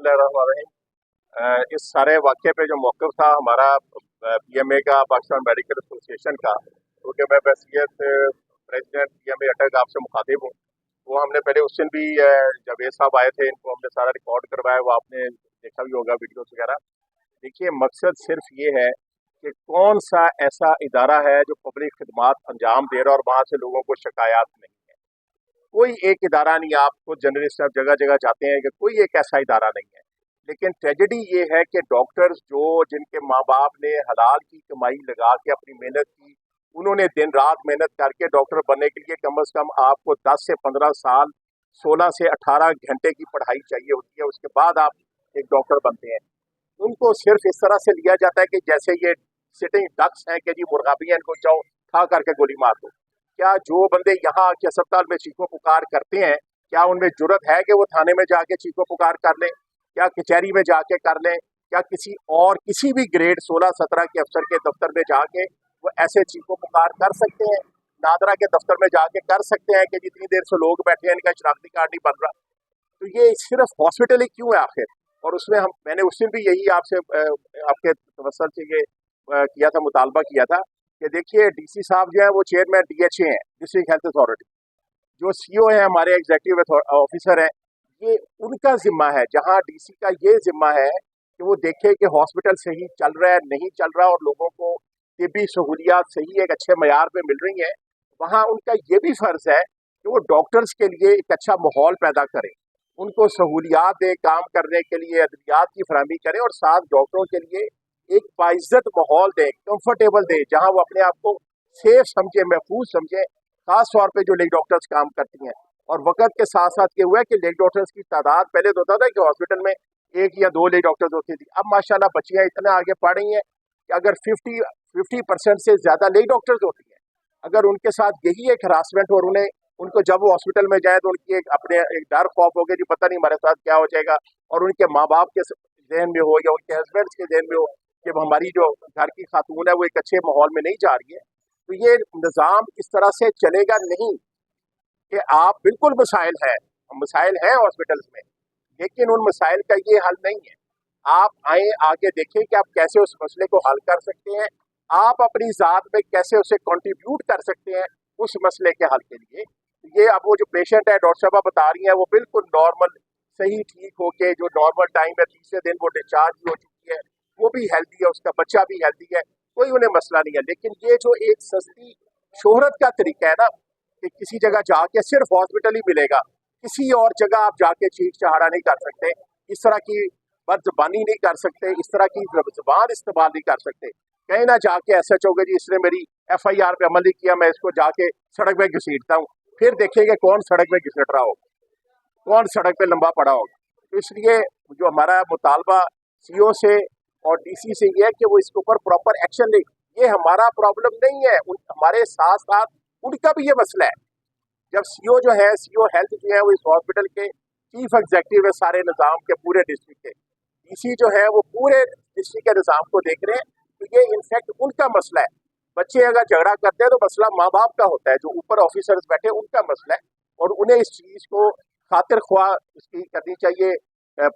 बिस्मिल्लाहिर्रहमानिर्रहीम। इस सारे वाक़े पे जो मौक़िफ़ था हमारा पीएमए का, पाकिस्तान मेडिकल एसोसिएशन का, क्योंकि मैं बहसीयत प्रेसिडेंट पीएमए अटक आपसे मुखातिब हूँ, वो हमने पहले उस दिन भी जावेद साहब आए थे, इनको हमने सारा रिकॉर्ड करवाया, वो आपने देखा भी होगा वीडियोस वगैरह। देखिए, मकसद सिर्फ ये है कि कौन सा ऐसा इदारा है जो पब्लिक खिदमात अंजाम दे रहा है और वहाँ से लोगों को शिकायत नहीं है। कोई एक इदारा नहीं, आपको जर्नलिस्ट आप जगह जगह जाते हैं कि कोई एक ऐसा इदारा नहीं है। लेकिन ट्रेजेडी ये है कि डॉक्टर्स जो जिनके माँ बाप ने हलाल की कमाई लगा के अपनी मेहनत की, उन्होंने दिन रात मेहनत करके डॉक्टर बनने के लिए कम से कम आपको 10 से 15 साल, 16 से 18 घंटे की पढ़ाई चाहिए होती है, उसके बाद आप एक डॉक्टर बनते हैं। उनको सिर्फ इस तरह से लिया जाता है कि जैसे ये सिटिंग डक्स हैं कि जी मुर्गाबी हैं, इनको जाओ खा करके गोली मार दो। क्या जो बंदे यहाँ के अस्पताल में चीखो पुकार करते हैं, क्या उनमें जुर्रत है कि वो थाने में जाके चीखो पुकार कर लें, क्या कचहरी में जाके कर लें, क्या किसी और किसी भी ग्रेड 16-17 के अफसर के दफ्तर में जाके वो ऐसे चीखो पुकार कर सकते हैं? नादरा के दफ्तर में जाके कर सकते हैं कि जितनी देर से लोग बैठे हैं इनका शनाख्ती कार्ड नहीं बन रहा? तो ये सिर्फ हॉस्पिटल ही क्यों है आखिर? और उसमें मैंने उस दिन भी यही आपसे आपके तवसल से ये किया था, मुतालबा किया था कि देखिए डीसी साहब जो है वो चेयरमैन डीएचए हैं, डिस्ट्रिक्ट हेल्थ अथॉरिटी, जो सीओ है हमारे एग्जीक्यूटिव ऑफिसर हैं, ये उनका जिम्मा है। जहां डीसी का ये जिम्मा है कि वो देखे कि हॉस्पिटल सही चल रहा है नहीं चल रहा और लोगों को तिब्बी सहूलियात सही एक अच्छे मयार पे मिल रही हैं, वहाँ उनका ये भी फर्ज है कि वो डॉक्टर्स के लिए एक अच्छा माहौल पैदा करें, उनको सहूलियात दें काम करने के लिए, अद्वियात की फराहमी करें और साथ डॉक्टरों के लिए एक बाइज्जत माहौल दें, कंफर्टेबल दें, जहां वो अपने आप को सेफ समझे, महफूज समझे, खास तौर पे जो लेडी डॉक्टर्स काम करती हैं। और वक्त के साथ साथ ये हुआ है कि लेडी डॉक्टर्स की तादाद पहले तो होता था कि हॉस्पिटल में 1 या 2 लेडी डॉक्टर्स होती थी, अब माशाल्लाह बच्चियां इतना आगे पढ़ रही हैं कि अगर 50% से ज्यादा लेडी डॉक्टर्स होती हैं। अगर उनके साथ यही एक हरासमेंट और उनको जब वो हॉस्पिटल में जाए तो उनकी एक डर खौफ हो गया जी पता नहीं हमारे साथ क्या हो जाएगा, और उनके माँ बाप के जहन में हो या उनके हस्बैंड के जहन में हो कि हमारी जो घर की खातून है वो एक अच्छे माहौल में नहीं जा रही है, तो ये निज़ाम इस तरह से चलेगा नहीं। कि आप बिल्कुल मसाइल हैं हॉस्पिटल्स में, लेकिन उन मसाइल का ये हल नहीं है। आप आए आगे देखें कि आप कैसे उस मसले को हल कर सकते हैं, आप अपनी ज़ात में कैसे उसे कंट्रीब्यूट कर सकते हैं उस मसले के हल के लिए। ये अब वो जो पेशेंट है डॉक्टर साहब बता रही हैं वो बिल्कुल नॉर्मल सही ठीक होके जो नॉर्मल टाइम है, तीसरे दिन वो डिस्चार्ज भी हो चुकी है, वो भी हेल्दी है, उसका बच्चा भी हेल्दी है, कोई उन्हें मसला नहीं है। लेकिन ये जो एक सस्ती शोहरत का तरीका है ना कि किसी जगह जाके सिर्फ हॉस्पिटल ही मिलेगा, किसी और जगह आप जाके चीख चहाड़ा नहीं कर सकते, इस तरह की बदजुबानी नहीं कर सकते, इस तरह की जुबान इस्तेमाल नहीं कर सकते। कहीं ना जाके ऐसा चौगे जी इसने मेरी FIR पे अमल नहीं किया, मैं इसको जाके सड़क पे घसीटता हूँ, फिर देखेंगे कौन सड़क पे घसीट रहा होगा, कौन सड़क पे लंबा पड़ा होगा। तो इसलिए जो हमारा मुतालबा CO से और DC से ये है कि वो इसके ऊपर प्रॉपर एक्शन ले। ये हमारा प्रॉब्लम नहीं है, हमारे साथ साथ उनका भी ये मसला है। जब CO हेल्थ जो है वो इस हॉस्पिटल के चीफ एग्जीक्यूटिव है सारे निज़ाम के पूरे डिस्ट्रिक्ट के, DC जो है वो पूरे डिस्ट्रिक्ट के निज़ाम को देख रहे हैं, तो ये इनफैक्ट उनका मसला है। बच्चे अगर झगड़ा करते हैं तो मसला माँ बाप का होता है, जो ऊपर ऑफिसर्स बैठे उनका मसला है, और उन्हें इस चीज़ को खातिर ख्वाह इसकी करनी चाहिए,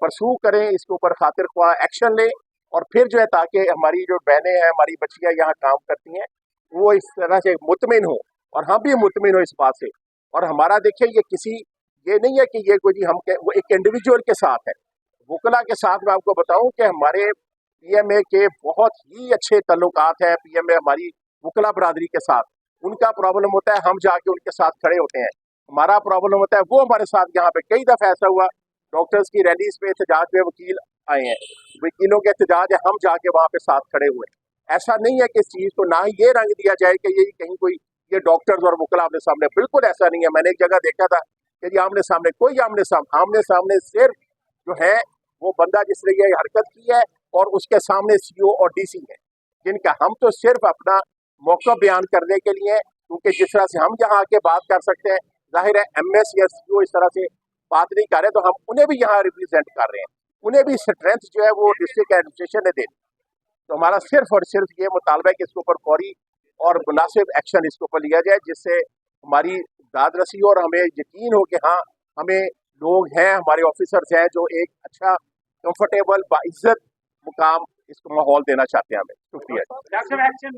परसू करें, इसके ऊपर खातिर ख्वाह एक्शन लें, और फिर जो है ताकि हमारी जो बहनें हैं, हमारी बच्चियाँ यहाँ काम करती हैं, वो इस तरह से मुतमिन हो और हम भी मुतमिन हो इस बात से। और हमारा देखिए ये नहीं है कि ये कोई जी वो एक इंडिविजुअल के साथ है, वकला के साथ मैं आपको बताऊं कि हमारे PMA के बहुत ही अच्छे तल्लुकात है। PMA हमारी वकला बरादरी के साथ, उनका प्रॉब्लम होता है हम जाके उनके साथ खड़े होते हैं, हमारा प्रॉब्लम होता है वो हमारे साथ। यहाँ पे कई दफ़ा ऐसा हुआ डॉक्टर्स की रैलीज पे एहतजाज में वकील आए हैं, वकीलों के एहतजाज है, हम जाके वहाँ पे साथ खड़े हुए। ऐसा नहीं है कि इस चीज़ को ना ही ये रंग दिया जाए कि ये कहीं कोई ये डॉक्टर्स और वकला आमने सामने, बिल्कुल ऐसा नहीं है। मैंने एक जगह देखा था कि ये आमने सामने सिर्फ जो है वो बंदा जिसने ये हरकत की है और उसके सामने CO और DC है, जिनका हम तो सिर्फ अपना मौका बयान करने के लिए, क्योंकि जिस तरह से हम यहाँ आके बात कर सकते हैं, जाहिर है MS या CO इस तरह से बात नहीं कर रहे, तो हम उन्हें भी यहाँ रिप्रेजेंट कर रहे हैं, उन्हें भी स्ट्रेंथ जो है वो डिस्ट्रिक्ट एडमिनिस्ट्रेशन ने देनी। तो हमारा सिर्फ और सिर्फ ये मुतालबा है कि इसके ऊपर फौरी और मुनासिब एक्शन इसके ऊपर लिया जाए, जिससे हमारी दाद रसी हो और हमें यकीन हो कि हाँ हमें लोग हैं, हमारे ऑफिसर्स हैं जो एक अच्छा कंफर्टेबल बाइज्जत मुकाम इसको माहौल देना चाहते हैं हमें. शुक्रिया. Doctor action